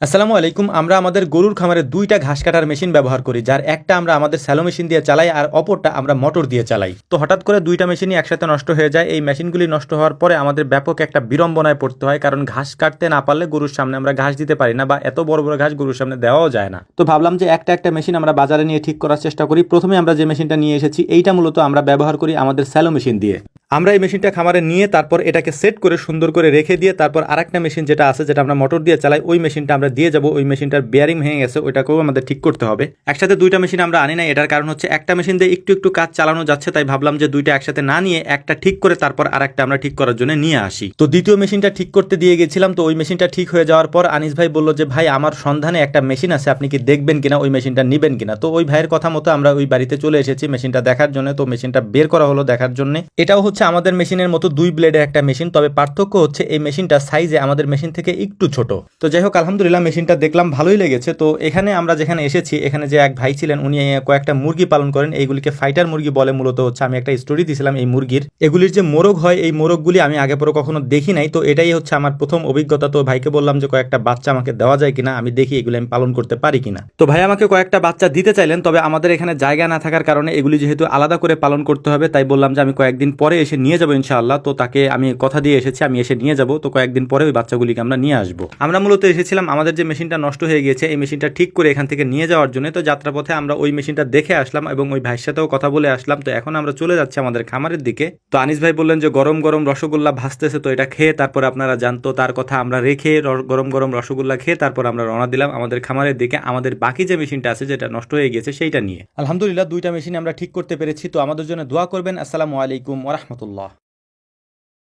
আসসালামু আলাইকুম। আমরা আমাদের গরুর খামারে দুইটা ঘাস কাটার মেশিন ব্যবহার করি, যার একটা আমরা আমাদের স্যালো মেশিন দিয়ে চালাই আর অপরটা আমরা মোটর দিয়ে চালাই। তো হঠাৎ করে দুইটা মেশিনই একসাথে নষ্ট হয়ে যায়। এই মেশিনগুলি নষ্ট হওয়ার পরে আমাদের ব্যাপক একটা বিড়ম্বনায় পড়তে হয়, কারণ ঘাস কাটতে না পারলে গরুর সামনে আমরা ঘাস দিতে পারি না, বা এত বড় বড় ঘাস গরুর সামনে দেওয়াও যায় না। তো ভাবলাম যে একটা মেশিন আমরা বাজারে নিয়ে ঠিক করার চেষ্টা করি। প্রথমে আমরা যে মেশিনটা নিয়ে এসেছি এইটা মূলত আমরা ব্যবহার করি আমাদের স্যালো মেশিন দিয়ে। আমরা এই মেশিনটা খামারে নিয়ে তারপর এটাকে সেট করে সুন্দর করে রেখে দিয়ে তারপর আরেকটা মেশিন যেটা আছে, যেটা আমরা মোটর দিয়ে চালাই, ওই মেশিনটা আমরা দিয়ে যাব। ওই মেশিনটার বেয়ারিং ভেঙে গেছে, ওইটাকেও আমাদের ঠিক করতে হবে। একসাথে দুইটা মেশিন আমরা আনি না, এটার কারণ হচ্ছে একটা মেশিন দিয়ে একটু একটু কাজ চালানো যাচ্ছে, তাই ভাবলাম যে দুইটা একসাথে না নিয়ে একটা ঠিক করে তারপর আরেকটা আমরা ঠিক করার জন্য নিয়ে আসি। তো দ্বিতীয় মেশিনটা ঠিক করতে দিয়ে গেছিলাম। তো ওই মেশিনটা ঠিক হয়ে যাওয়ার পর আনিস ভাই বলল যে ভাই, আমার সন্ধানে একটা মেশিন আছে, আপনি কি দেখবেন কিনা, ওই মেশিনটা নিবেন কিনা। তো ওই ভাইয়ের কথা মতো আমরা ওই বাড়িতে চলে এসেছি মেশিনটা দেখার জন্য। তো মেশিনটা বের করা হলো দেখার জন্য। এটাও হচ্ছে আমাদের মেশিনের মতো দুই ব্লেডের একটা মেশিন, তবে পার্থক্য হচ্ছে এই মেশিনটা সাইজে আমাদের মেশিন থেকে একটু ছোট। তো যাই হোক, আলহামদুলিল্লাহ মেশিনটা দেখলাম ভালোই লেগেছে। তো এখানে আমরা যেখানে এসেছি, এখানে যে এক ভাই ছিলেন উনি কয়েকটা মুরগি পালন করেন। এইগুলিকে ফাইটার মুরগি বলে। মূলত হচ্ছে আমি একটা স্টোরি দিয়েছিলাম এই মুরগির, এগুলির যে মোরগ হয়, এই মোরগগুলি আমি আগে পরে কখনো দেখি নাই। তো এটাই হচ্ছে আমার প্রথম অভিজ্ঞতা। তো ভাইকে বললাম যে কয়েকটা বাচ্চা আমাকে দেওয়া যায় কিনা, আমি দেখি এগুলি আমি পালন করতে পারি কিনা। তো ভাই আমাকে কয়েকটা বাচ্চা দিতে চাইলেন, তবে আমাদের এখানে জায়গা না থাকার কারণে এগুলি যেহেতু আলাদা করে পালন করতে হবে, তাই বললাম যে আমি কয়েকদিন পরে এসে নিয়ে যাবো ইনশাআল্লাহ। তো তাকে আমি কথা দিয়ে এসেছি আমি এসে নিয়ে যাব। তো কয়েকদিন পরে ওই বাচ্চাগুলিকে আমরা নিয়ে আসবো। আমরা মূলত এসেছিলাম আমাদের যে মেশিনটা নষ্ট হয়ে গিয়েছে এই মেশিনটা ঠিক করে এখান থেকে নিয়ে যাওয়ার জন্য। তো যাত্রাপথে আমরা ওই মেশিনটা দেখে আসলাম এবং ওই ভাইয়ের সাথেও কথা বলে আসলাম। তো এখন আমরা চলে যাচ্ছি আমাদের খামারের দিকে। তো আনিস ভাই বললেন যে গরম গরম রসগোল্লা ভাসতেছে, তো এটা খেয়ে তারপর আপনারা জানতো, তার কথা আমরা রেখে গরম গরম রসগোল্লা খেয়ে তারপর আমরা রওনা দিলাম আমাদের খামারের দিকে, আমাদের বাকি যে মেশিনটা আছে যেটা নষ্ট হয়ে গিয়েছে সেইটা নিয়ে। আলহামদুলিল্লাহ দুইটা মেশিন আমরা ঠিক করতে পেরেছি। তো আমাদের জন্য দোয়া করবেন। আসসালামু আলাইকুম ওয়া রাহমাতুল্লাহ।